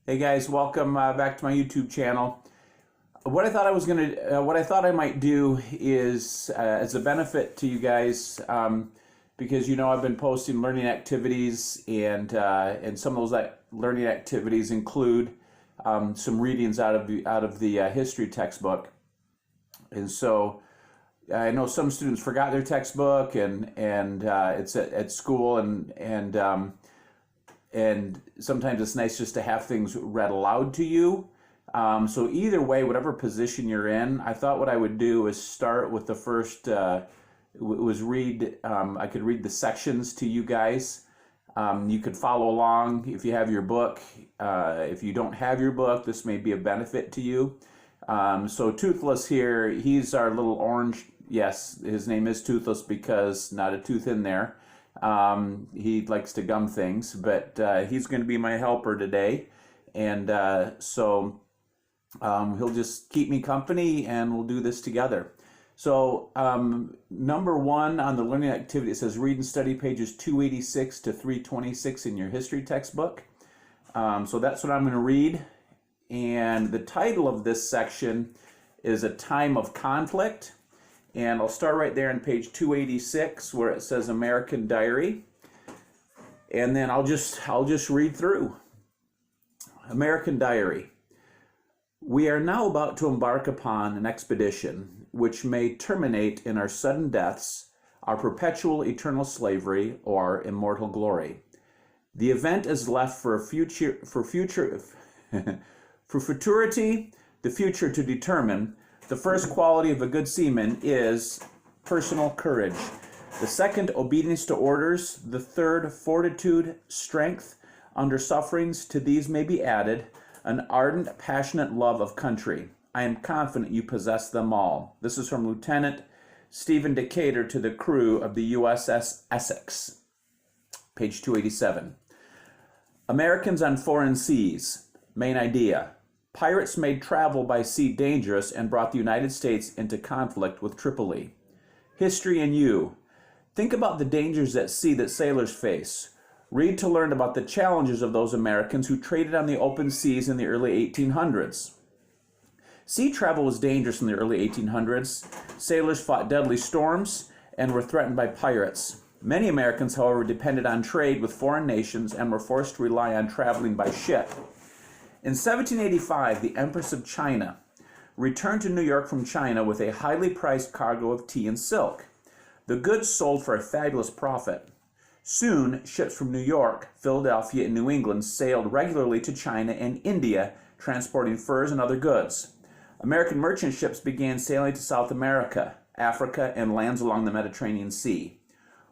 Hey guys, welcome back to my YouTube channel. What I thought I might do is, as a benefit to you guys, because I've been posting learning activities, and some of those learning activities include some readings out of the history textbook, and so I know some students forgot their textbook, and it's at school, and sometimes it's nice just to have things read aloud to you. So either way, whatever position you're in, I thought what I would do is start with the first, was read, I could read the sections to you guys. You could follow along if you have your book. If you don't have your book, this may be a benefit to you. So Toothless here, he's our little orange, yes, his name is Toothless because not a tooth in there. He likes to gum things, but he's going to be my helper today, and so he'll just keep me company, and we'll do this together. So number one on the learning activity, it says read and study pages 286 to 326 in your history textbook. So that's what I'm going to read, and the title of this section is A Time of Conflict. And I'll start right there on page 286 where it says American Diary. And then I'll just read through. American Diary. We are now about to embark upon an expedition which may terminate in our sudden deaths, our perpetual eternal slavery, or immortal glory. The event is left for futurity, the future to determine. The first quality of a good seaman is personal courage. The second, obedience to orders. The third, fortitude, strength under sufferings. To these may be added an ardent, passionate love of country. I am confident you possess them all. This is from Lieutenant Stephen Decatur to the crew of the USS Essex. Page 287. Americans on foreign seas. Main idea. Pirates made travel by sea dangerous and brought the United States into conflict with Tripoli. History and you. Think about the dangers at sea that sailors face. Read to learn about the challenges of those Americans who traded on the open seas in the early 1800s. Sea travel was dangerous in the early 1800s. Sailors fought deadly storms and were threatened by pirates. Many Americans, however, depended on trade with foreign nations and were forced to rely on traveling by ship. In 1785, the Empress of China returned to New York from China with a highly priced cargo of tea and silk. The goods sold for a fabulous profit. Soon, ships from New York, Philadelphia, and New England sailed regularly to China and India, transporting furs and other goods. American merchant ships began sailing to South America, Africa, and lands along the Mediterranean Sea.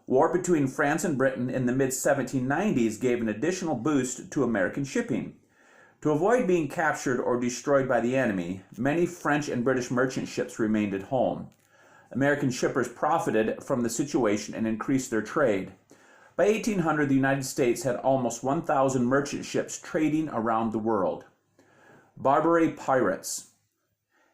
War between France and Britain in the mid-1790s gave an additional boost to American shipping. To avoid being captured or destroyed by the enemy, many French and British merchant ships remained at home. American shippers profited from the situation and increased their trade. By 1800, the United States had almost 1,000 merchant ships trading around the world. Barbary Pirates.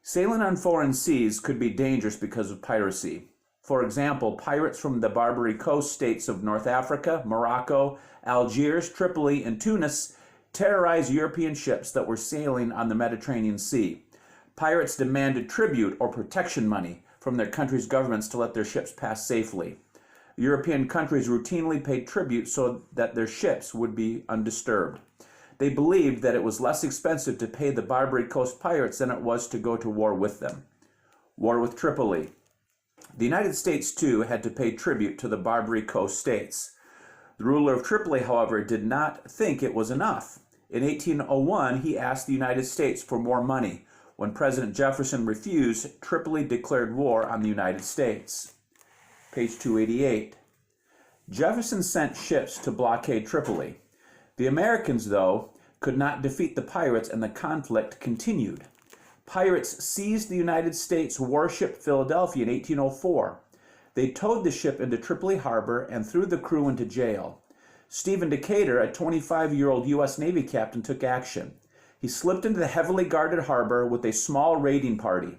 Sailing on foreign seas could be dangerous because of piracy. For example, pirates from the Barbary coast states of North Africa, Morocco, Algiers, Tripoli, and Tunis terrorized European ships that were sailing on the Mediterranean Sea. Pirates demanded tribute or protection money from their country's governments to let their ships pass safely. European countries routinely paid tribute so that their ships would be undisturbed. They believed that it was less expensive to pay the Barbary Coast pirates than it was to go to war with them. War with Tripoli. The United States, too, had to pay tribute to the Barbary Coast states. The ruler of Tripoli, however, did not think it was enough. In 1801, he asked the United States for more money. When President Jefferson refused, Tripoli declared war on the United States. Page 288. Jefferson sent ships to blockade Tripoli. The Americans, though, could not defeat the pirates, and the conflict continued. Pirates seized the United States warship Philadelphia in 1804. They towed the ship into Tripoli harbor and threw the crew into jail. Stephen Decatur, a 25-year-old U.S. Navy captain, took action. He slipped into the heavily guarded harbor with a small raiding party.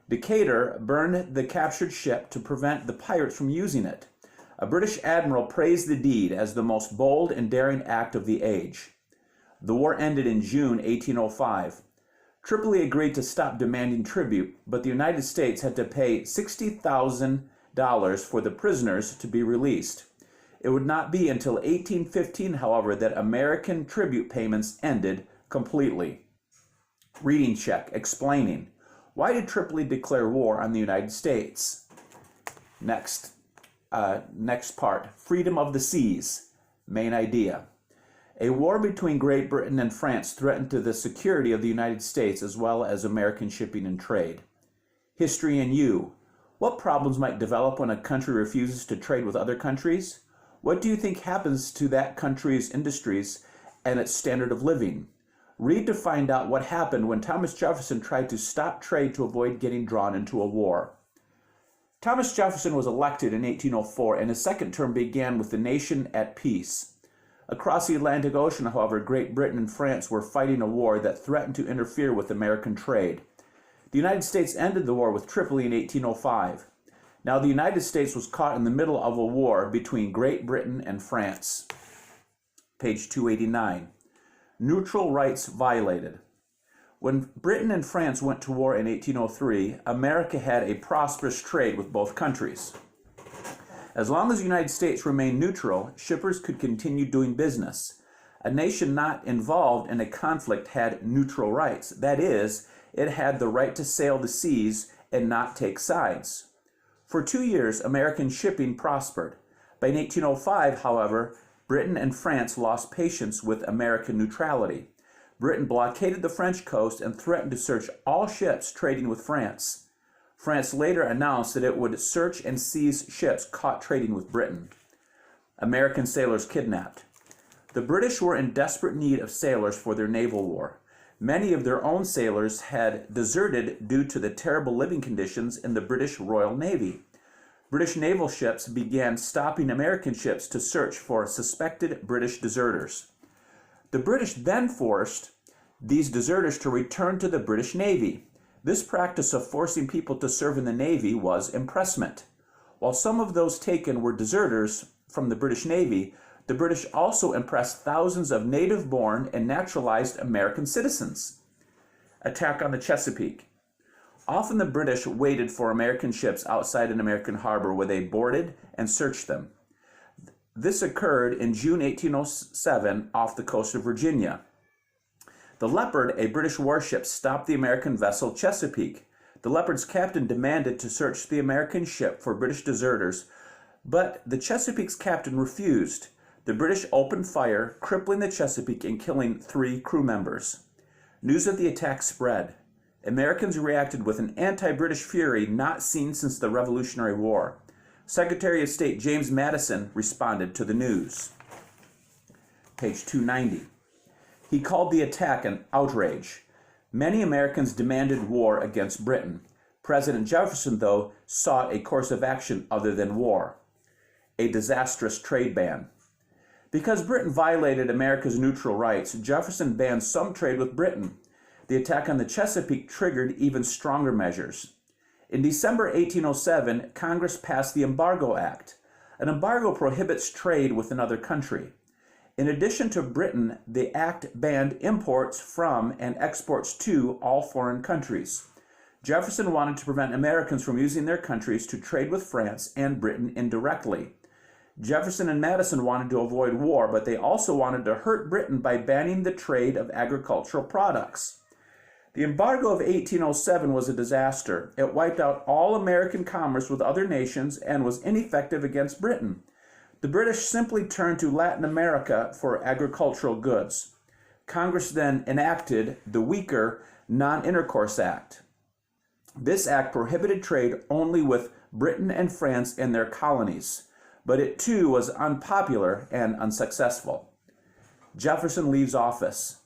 Decatur burned the captured ship to prevent the pirates from using it. A British admiral praised the deed as the most bold and daring act of the age. The war ended in June 1805. Tripoli agreed to stop demanding tribute, but the United States had to pay $60,000 for the prisoners to be released. It would not be until 1815, however, that American tribute payments ended completely. Reading check, explaining. Why did Tripoli declare war on the United States? Next part, freedom of the seas, main idea. A war between Great Britain and France threatened to the security of the United States as well as American shipping and trade. History in you. What problems might develop when a country refuses to trade with other countries? What do you think happens to that country's industries and its standard of living? Read to find out what happened when Thomas Jefferson tried to stop trade to avoid getting drawn into a war. Thomas Jefferson was elected in 1804, and his second term began with the nation at peace. Across the Atlantic Ocean, however, Great Britain and France were fighting a war that threatened to interfere with American trade. The United States ended the war with Tripoli in 1805. Now the United States was caught in the middle of a war between Great Britain and France. Page 289. Neutral rights violated. When Britain and France went to war in 1803, America had a prosperous trade with both countries. As long as the United States remained neutral, shippers could continue doing business. A nation not involved in a conflict had neutral rights. That is, it had the right to sail the seas and not take sides. For 2 years, American shipping prospered. By 1805, however, Britain and France lost patience with American neutrality. Britain blockaded the French coast and threatened to search all ships trading with France. France later announced that it would search and seize ships caught trading with Britain. American sailors kidnapped. The British were in desperate need of sailors for their naval war. Many of their own sailors had deserted due to the terrible living conditions in the British Royal Navy. British naval ships began stopping American ships to search for suspected British deserters. The British then forced these deserters to return to the British Navy. This practice of forcing people to serve in the Navy was impressment. While some of those taken were deserters from the British Navy, the British also impressed thousands of native-born and naturalized American citizens. Attack on the Chesapeake. Often the British waited for American ships outside an American harbor where they boarded and searched them. This occurred in June 1807 off the coast of Virginia. The Leopard, a British warship, stopped the American vessel Chesapeake. The Leopard's captain demanded to search the American ship for British deserters, but the Chesapeake's captain refused. The British opened fire, crippling the Chesapeake and killing 3 crew members. News of the attack spread. Americans reacted with an anti-British fury not seen since the Revolutionary War. Secretary of State James Madison responded to the news. Page 290. He called the attack an outrage. Many Americans demanded war against Britain. President Jefferson, though, sought a course of action other than war. A disastrous trade ban. Because Britain violated America's neutral rights, Jefferson banned some trade with Britain. The attack on the Chesapeake triggered even stronger measures. In December 1807, Congress passed the Embargo Act. An embargo prohibits trade with another country. In addition to Britain, the act banned imports from and exports to all foreign countries. Jefferson wanted to prevent Americans from using their countries to trade with France and Britain indirectly. Jefferson and Madison wanted to avoid war, but they also wanted to hurt Britain by banning the trade of agricultural products. The Embargo of 1807 was a disaster. It wiped out all American commerce with other nations and was ineffective against Britain. The British simply turned to Latin America for agricultural goods. Congress then enacted the weaker Non-Intercourse Act. This act prohibited trade only with Britain and France and their colonies, but it too was unpopular and unsuccessful. Jefferson leaves office.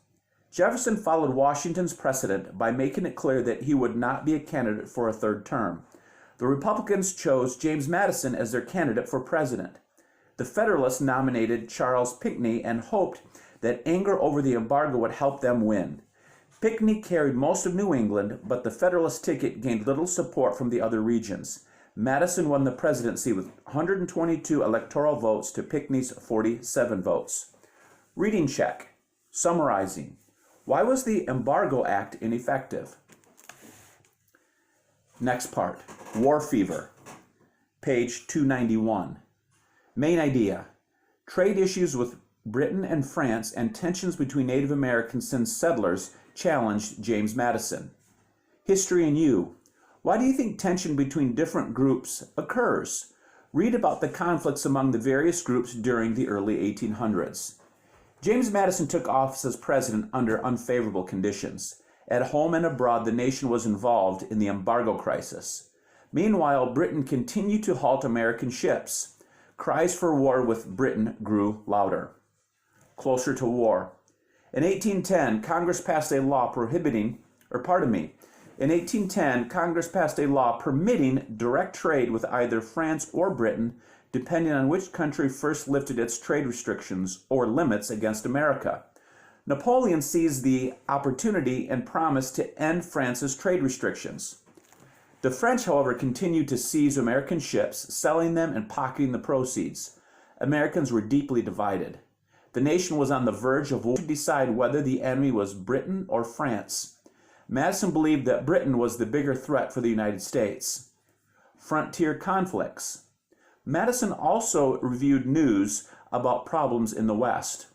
Jefferson followed Washington's precedent by making it clear that he would not be a candidate for a third term. The Republicans chose James Madison as their candidate for president. The Federalists nominated Charles Pinckney and hoped that anger over the embargo would help them win. Pinckney carried most of New England, but the Federalist ticket gained little support from the other regions. Madison won the presidency with 122 electoral votes to Pinckney's 47 votes. Reading check. Summarizing, why was the Embargo Act ineffective? Next part, war fever, page 291. Main idea, trade issues with Britain and France and tensions between Native Americans and settlers challenged James Madison. History and you. Why do you think tension between different groups occurs? Read about the conflicts among the various groups during the early 1800s. James Madison took office as president under unfavorable conditions. At home and abroad, the nation was involved in the embargo crisis. Meanwhile, Britain continued to halt American ships. Cries for war with Britain grew louder. Closer to war. In 1810, Congress passed a law permitting direct trade with either France or Britain, depending on which country first lifted its trade restrictions or limits against America. Napoleon seized the opportunity and promised to end France's trade restrictions. The French, however, continued to seize American ships, selling them and pocketing the proceeds. Americans were deeply divided. The nation was on the verge of war to decide whether the enemy was Britain or France. Madison believed that Britain was the bigger threat for the United States. Frontier conflicts. Madison also reviewed news about problems in the West.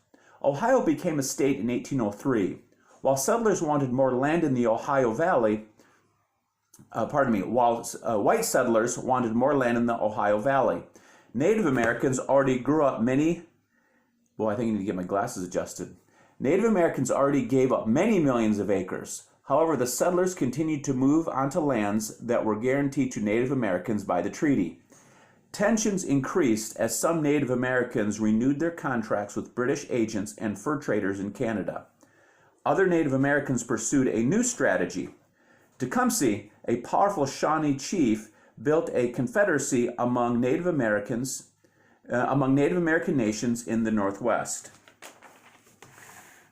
Ohio became a state in 1803. While settlers wanted more land in the Ohio Valley, white settlers wanted more land in the Ohio Valley. Native Americans already grew up many I think I need to get my glasses adjusted. Native Americans already gave up many millions of acres. However, the settlers continued to move onto lands that were guaranteed to Native Americans by the treaty. Tensions increased as some Native Americans renewed their contracts with British agents and fur traders in Canada. Other Native Americans pursued a new strategy. Tecumseh, a powerful Shawnee chief, built a confederacy among Native American nations in the Northwest.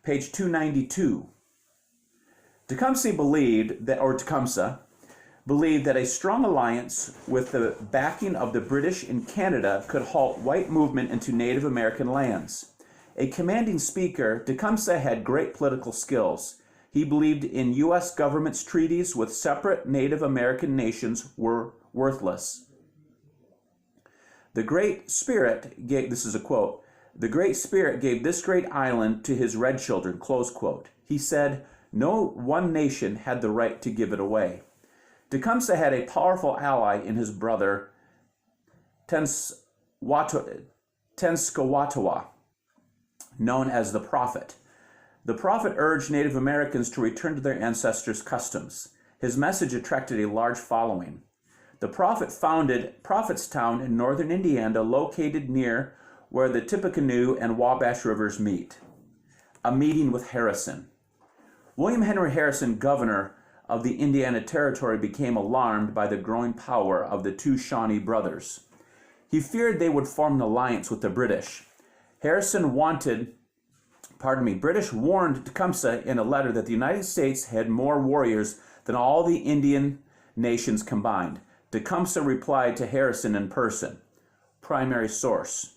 Page 292. Tecumseh believed that a strong alliance with the backing of the British in Canada could halt white movement into Native American lands. A commanding speaker, Tecumseh had great political skills. He believed in U.S. government's treaties with separate Native American nations were worthless. The Great Spirit gave, this is a quote, "The Great Spirit gave this great island to his red children," close quote. He said, no one nation had the right to give it away. Tecumseh had a powerful ally in his brother Tenskwatawa, known as the Prophet. The Prophet urged Native Americans to return to their ancestors' customs. His message attracted a large following. The Prophet founded Prophetstown in northern Indiana, located near where the Tippecanoe and Wabash rivers meet. A meeting with Harrison. William Henry Harrison, governor of the Indiana Territory, became alarmed by the growing power of the two Shawnee brothers. He feared they would form an alliance with the British. British warned Tecumseh in a letter that the United States had more warriors than all the Indian nations combined. Tecumseh replied to Harrison in person. Primary source.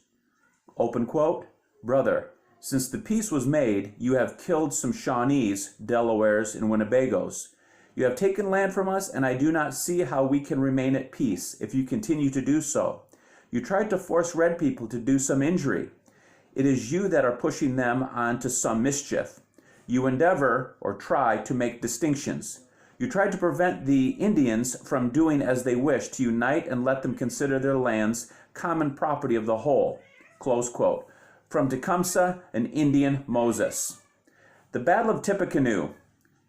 Open quote, "Brother, since the peace was made, you have killed some Shawnees, Delawares, and Winnebagos. You have taken land from us, and I do not see how we can remain at peace if you continue to do so. You tried to force red people to do some injury. It is you that are pushing them on to some mischief. You endeavor, or try, to make distinctions. You tried to prevent the Indians from doing as they wish, to unite and let them consider their lands common property of the whole." Close quote. From Tecumseh, an Indian Moses. The Battle of Tippecanoe.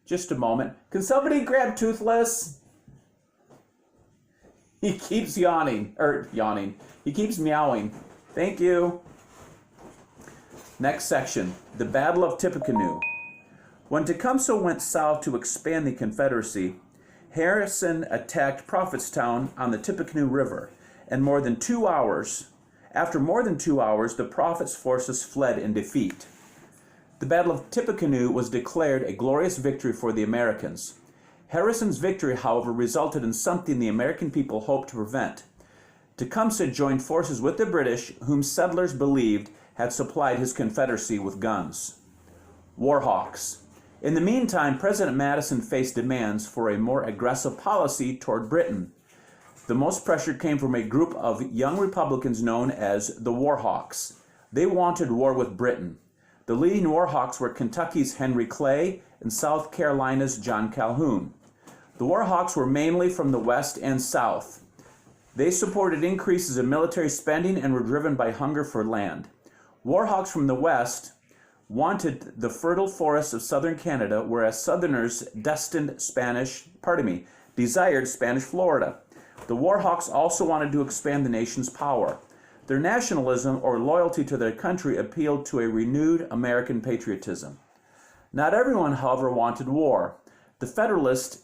Just a moment. Can somebody grab Toothless? He keeps yawning. He keeps meowing. Thank you. Next section. The Battle of Tippecanoe. When Tecumseh went south to expand the Confederacy, Harrison attacked Prophetstown on the Tippecanoe River, and after more than 2 hours, the Prophet's forces fled in defeat. The Battle of Tippecanoe was declared a glorious victory for the Americans. Harrison's victory, however, resulted in something the American people hoped to prevent. Tecumseh joined forces with the British, whom settlers believed had supplied his Confederacy with guns. War hawks. In the meantime, President Madison faced demands for a more aggressive policy toward Britain. The most pressure came from a group of young Republicans known as the War Hawks. They wanted war with Britain. The leading War Hawks were Kentucky's Henry Clay and South Carolina's John Calhoun. The War Hawks were mainly from the West and South. They supported increases in military spending and were driven by hunger for land. War Hawks from the West wanted the fertile forests of southern Canada, whereas Southerners desired Spanish Florida. The War Hawks also wanted to expand the nation's power. Their nationalism or loyalty to their country appealed to a renewed American patriotism. Not everyone, however, wanted war. The Federalists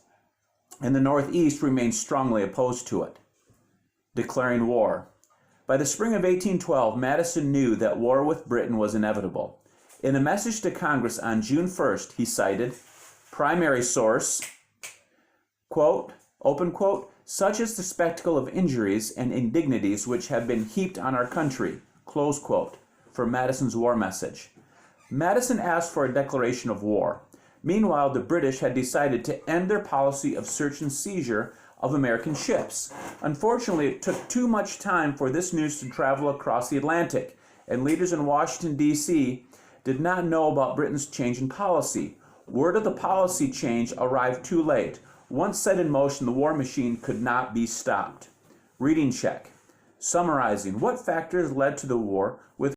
in the Northeast remained strongly opposed to it, declaring war. By the spring of 1812, Madison knew that war with Britain was inevitable. In a message to Congress on June 1st, he cited, primary source, quote, open quote, such is the spectacle of injuries and indignities which have been heaped on our country, close quote, for Madison's war message. Madison asked for a declaration of war. Meanwhile, the British had decided to end their policy of search and seizure of American ships. Unfortunately, it took too much time for this news to travel across the Atlantic, and leaders in Washington, D.C. did not know about Britain's change in policy. Word of the policy change arrived too late. Once set in motion, the war machine could not be stopped. Reading check. Summarizing, what factors led to the war with